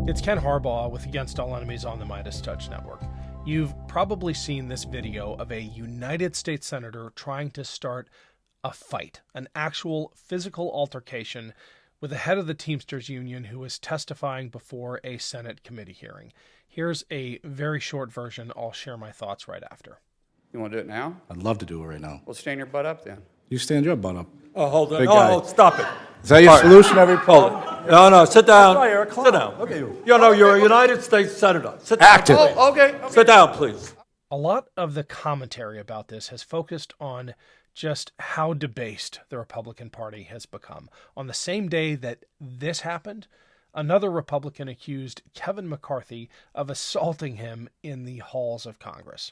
It's Ken Harbaugh with Against All Enemies on the MeidasTouch network. You've probably seen this video of a United States senator trying to start a fight, an actual physical altercation with the head of the Teamsters Union who is testifying before a Senate committee hearing. Here's a very short version. I'll share my thoughts right after. You want to do it now? I'd love to do it right now. Well, stand your butt up then. You stand your butt up. Oh, hold on. Big Oh, guy. stop it. Is that your solution every problem? No, sit down. Sorry, you're a clown. Sit down. Look at you. You're a United States Senator. Sit down. Active. Oh, okay. Sit down, please. A lot of the commentary about this has focused on just how debased the Republican Party has become. On the same day that this happened, another Republican accused Kevin McCarthy of assaulting him in the halls of Congress.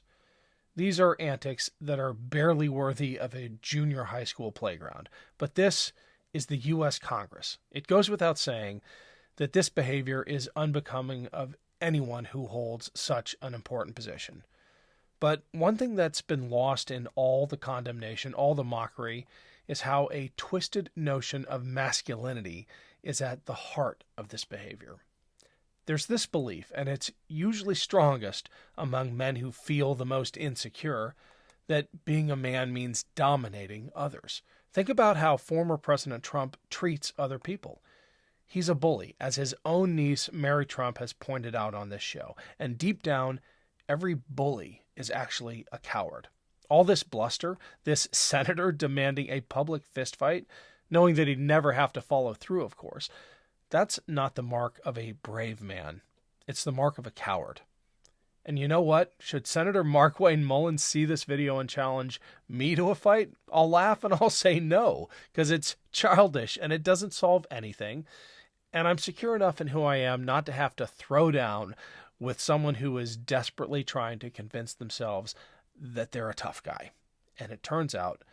These are antics that are barely worthy of a junior high school playground. But this is the U.S. Congress. It goes without saying that this behavior is unbecoming of anyone who holds such an important position. But one thing that's been lost in all the condemnation, all the mockery, is how a twisted notion of masculinity is at the heart of this behavior. There's this belief, and it's usually strongest among men who feel the most insecure, that being a man means dominating others. Think about how former President Trump treats other people. He's a bully, as his own niece, Mary Trump, has pointed out on this show. And deep down, every bully is actually a coward. All this bluster, this senator demanding a public fistfight, knowing that he'd never have to follow through, of course, that's not the mark of a brave man. It's the mark of a coward. And you know what? Should Senator Markwayne Mullins see this video and challenge me to a fight, I'll laugh and I'll say no, because it's childish and it doesn't solve anything. And I'm secure enough in who I am not to have to throw down with someone who is desperately trying to convince themselves that they're a tough guy. And it turns out,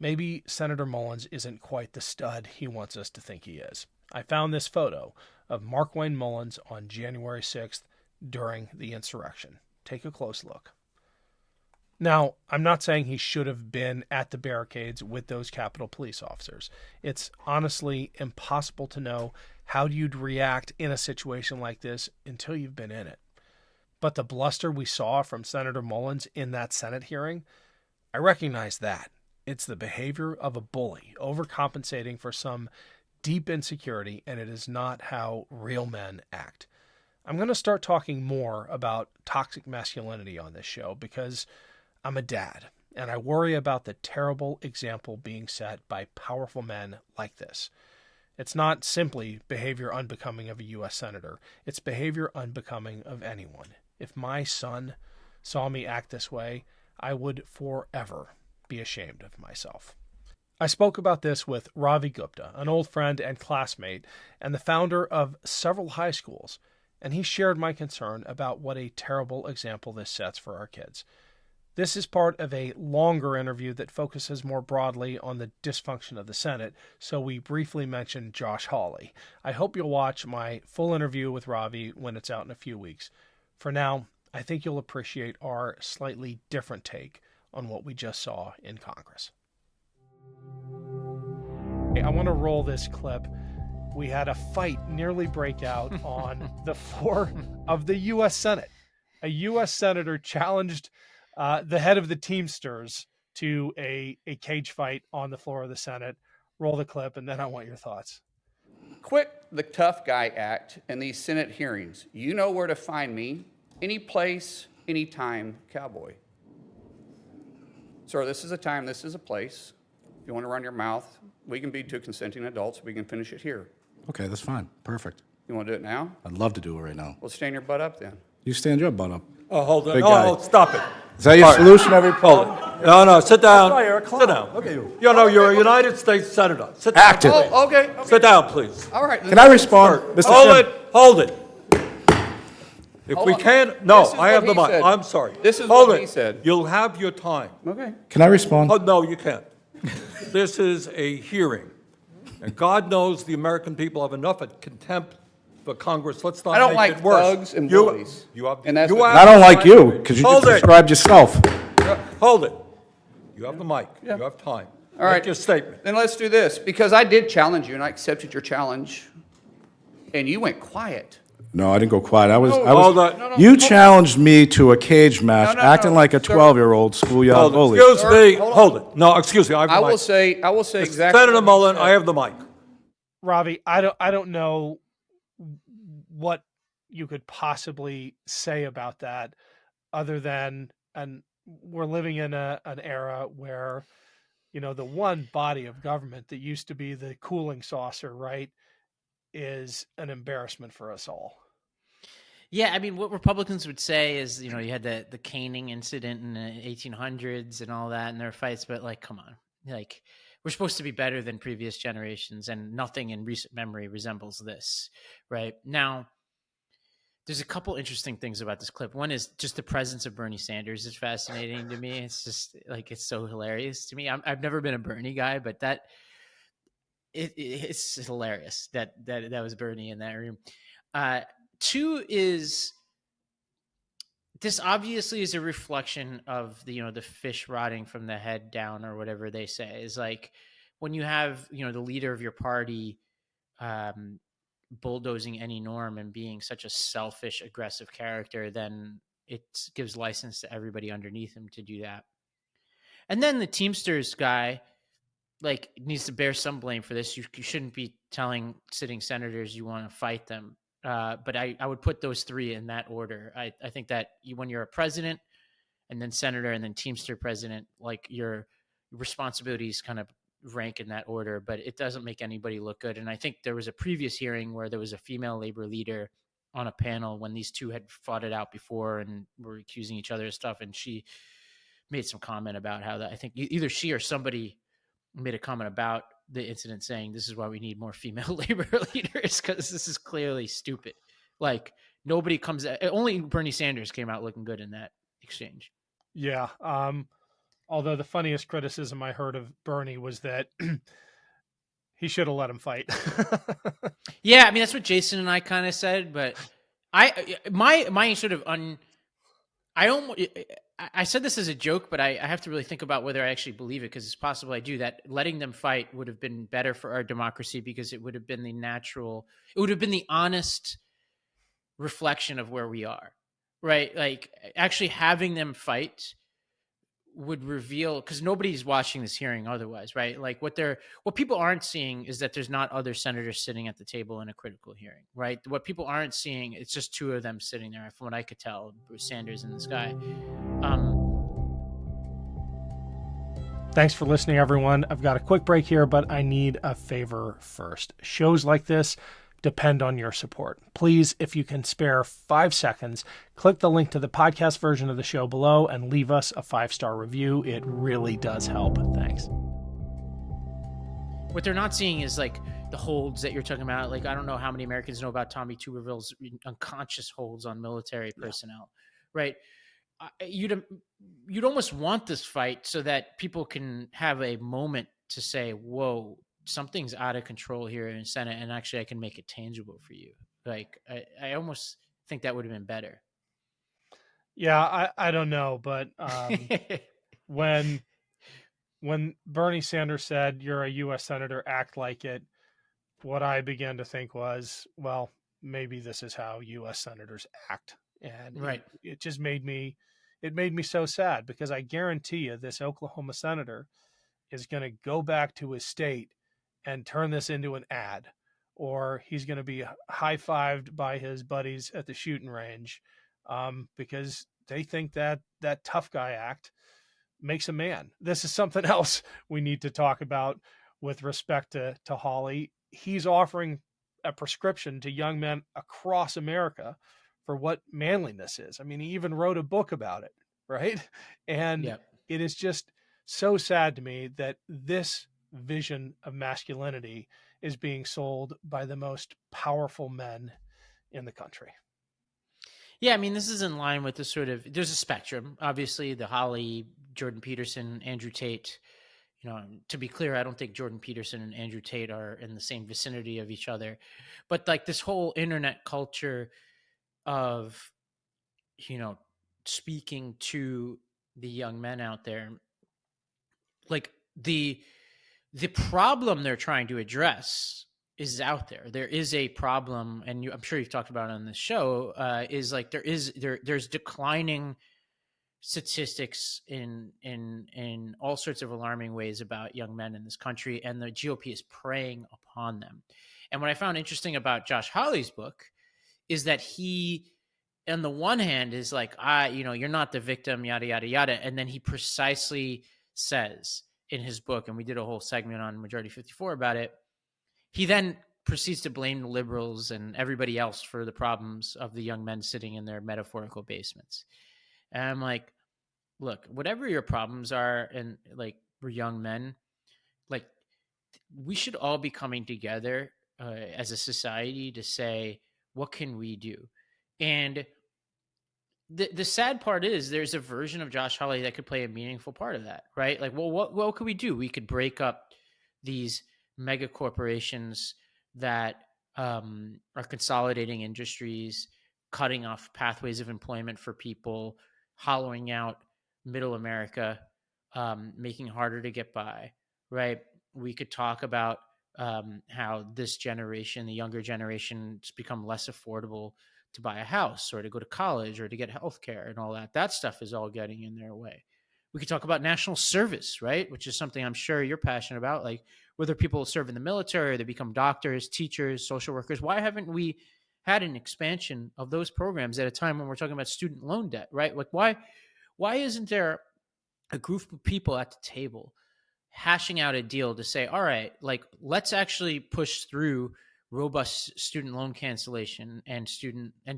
maybe Senator Mullins isn't quite the stud he wants us to think he is. I found this photo of Markwayne Mullins on January 6th during the insurrection. Take a close look. Now, I'm not saying he should have been at the barricades with those Capitol Police officers. It's honestly impossible to know how you'd react in a situation like this until you've been in it. But the bluster we saw from Senator Mullins in that Senate hearing, I recognize that. It's the behavior of a bully, overcompensating for some deep insecurity, and it is not how real men act. I'm going to start talking more about toxic masculinity on this show because I'm a dad, and I worry about the terrible example being set by powerful men like this. It's not simply behavior unbecoming of a U.S. senator. It's behavior unbecoming of anyone. If my son saw me act this way, I would forever be ashamed of myself. I spoke about this with Ravi Gupta, an old friend and classmate, and the founder of several high schools, and he shared my concern about what a terrible example this sets for our kids. This is part of a longer interview that focuses more broadly on the dysfunction of the Senate, so we briefly mentioned Josh Hawley. I hope you'll watch my full interview with Ravi when it's out in a few weeks. For now, I think you'll appreciate our slightly different take on what we just saw in Congress. I want to roll this clip. We had a fight nearly break out on the floor of the U.S. Senate. A U.S. senator challenged the head of the Teamsters to a cage fight on the floor of the Senate. Roll the clip, and then I want your thoughts. Quit the tough guy act in these Senate hearings. You know where to find me. Any place, anytime, cowboy. Sir, this is a time, this is a place. If you want to run your mouth, we can be two consenting adults. We can finish it here. Okay, that's fine. Perfect. You want to do it now? I'd love to do it right now. Well, stand your butt up then. You stand your butt up. Oh, hold on. Big guy. Oh, stop it. Is that your solution every problem? No, sit down. Sorry, you're a clown. Sit down. Look at you. You're a United States Senator. Sit down. Active. Oh, okay. Sit down, please. All right. Can I respond? Mr. Chairman? Hold it. If Hold we on. can't, no, This is I have what the he mic. said. I'm sorry. This is Hold what it. he said. You'll have your time. Okay. Can I respond? Oh, no, you can't. This is a hearing. And God knows the American people have enough contempt for Congress. Let's not I don't make like it worse. thugs and bullies. You have, And that's you what- have I don't the like mic. you because you Hold just it. described yourself. Hold it. You have the mic. Yeah. You have time. All right. Make your statement. Then let's do this, because I did challenge you, and I accepted your challenge, and you went quiet. No, I didn't go quiet. I was. Hold on. You challenged me to a cage match, No, acting like a sir. 12-year-old schoolyard Hold bully. on. Excuse Sir, me. hold on. Hold it. No, excuse me. I have the I mic. will say exactly. Senator what he Mullen, said. I have the mic. Ravi, I don't know what you could possibly say about that other than, and we're living in an era where, the one body of government that used to be the cooling saucer, right, is an embarrassment for us all. Yeah, I mean, what Republicans would say is, you had the caning incident in the 1800s and all that, and their fights, but like, come on, like, we're supposed to be better than previous generations, and nothing in recent memory resembles this, right? Now, there's a couple interesting things about this clip. One is just the presence of Bernie Sanders is fascinating to me. It's just like, it's so hilarious to me. I've never been a Bernie guy, but it's hilarious that was Bernie in that room. Two is, this obviously is a reflection of the fish rotting from the head down, or whatever they say. Is like when you have the leader of your party bulldozing any norm and being such a selfish, aggressive character, then it gives license to everybody underneath him to do that. And then the Teamsters guy needs to bear some blame for this. You shouldn't be telling sitting senators you want to fight them. But I would put those three in that order. I think that when you're a president and then senator and then Teamster president, your responsibilities kind of rank in that order, but it doesn't make anybody look good. And I think there was a previous hearing where there was a female labor leader on a panel when these two had fought it out before and were accusing each other of stuff. And she made some comment about how that, I think either she or somebody made a comment about the incident saying, this is why we need more female labor leaders, because this is clearly stupid. Like, nobody comes out, only Bernie Sanders came out looking good in that exchange. Yeah. Although the funniest criticism I heard of Bernie was that he should have let him fight. Yeah, I mean, that's what Jason and I kind of said, but my sort of I said this as a joke, but I have to really think about whether I actually believe it, because it's possible I do, that letting them fight would have been better for our democracy, because it would have been the honest reflection of where we are, right? Like, actually having them fight would reveal, because nobody's watching this hearing otherwise, right? Like, what people aren't seeing is that there's not other senators sitting at the table in a critical hearing, right? What people aren't seeing, it's just two of them sitting there, from what I could tell, Bruce Sanders and this guy. Thanks for listening, everyone. I've got a quick break here, but I need a favor first. Shows like this depend on your support. Please, if you can spare 5 seconds, click the link to the podcast version of the show below and leave us a 5-star review. It really does help. Thanks. What they're not seeing is the holds that you're talking about. Like, I don't know how many Americans know about Tommy Tuberville's unconscious holds on military personnel, right? You'd almost want this fight so that people can have a moment to say, whoa, something's out of control here in the Senate, and actually I can make it tangible for you. Like, I almost think that would have been better. Yeah, I don't know, but when Bernie Sanders said, you're a U.S. Senator, act like it, what I began to think was, well, maybe this is how U.S. Senators act. And right. It just made me so sad, because I guarantee you this Oklahoma senator is going to go back to his state and turn this into an ad, or he's going to be high-fived by his buddies at the shooting range, because they think that tough guy act makes a man. This is something else we need to talk about with respect to Hawley. He's offering a prescription to young men across America for what manliness is. I mean, he even wrote a book about it, right? And It is just so sad to me that this vision of masculinity is being sold by the most powerful men in the country. Yeah, I mean, this is in line with the there's a spectrum. Obviously, the Hawley, Jordan Peterson, Andrew Tate. To be clear, I don't think Jordan Peterson and Andrew Tate are in the same vicinity of each other. But this whole internet culture of, speaking to the young men out there, the problem they're trying to address is out there. There is a problem, and I'm sure you've talked about it on this show. Is like there's declining statistics in all sorts of alarming ways about young men in this country, and the GOP is preying upon them. And what I found interesting about Josh Hawley's book is that he, on the one hand, is like, you're not the victim, yada yada yada, and then he precisely says in his book, and we did a whole segment on Majority 54 about it. He then proceeds to blame the liberals and everybody else for the problems of the young men sitting in their metaphorical basements. And I'm like, look, whatever your problems are, and like, we're young men, like, we should all be coming together as a society to say, what can we do? And the sad part is there's a version of Josh Hawley that could play a meaningful part of that, right? Like, well, what could we do? We could break up these mega corporations that are consolidating industries, cutting off pathways of employment for people, hollowing out middle America, making it harder to get by, right? We could talk about how this generation, the younger generation, it's become less affordable to buy a house or to go to college or to get healthcare and all that. That stuff is all getting in their way. We could talk about national service, right? Which is something I'm sure you're passionate about, like whether people serve in the military or they become doctors, teachers, social workers. Why haven't we had an expansion of those programs at a time when we're talking about student loan debt, right? Like, why isn't there a group of people at the table hashing out a deal to say, all right, like, let's actually push through robust student loan cancellation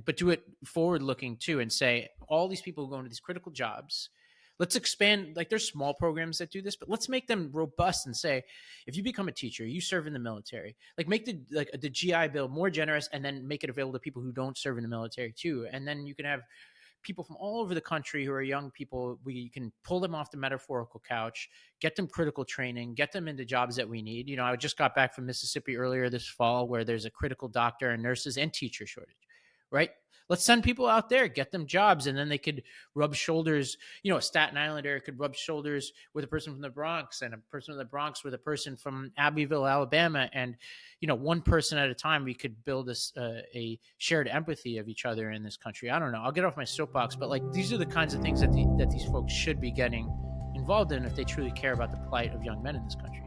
but do it forward looking too, and say all these people who go into these critical jobs, let's expand. Like, there's small programs that do this, but let's make them robust and say, if you become a teacher, you serve in the military, like, make the GI Bill more generous, and then make it available to people who don't serve in the military too. And then you can have people from all over the country who are young people. We can pull them off the metaphorical couch, get them critical training, get them into jobs that we need. I just got back from Mississippi earlier this fall, where there's a critical doctor and nurses and teacher shortage, right? Let's send people out there, get them jobs, and then they could rub shoulders. A Staten Islander could rub shoulders with a person from the Bronx, and a person from the Bronx with a person from Abbeville, Alabama. And, one person at a time, we could build a shared empathy of each other in this country. I don't know. I'll get off my soapbox, but like, these are the kinds of things that these folks should be getting involved in if they truly care about the plight of young men in this country.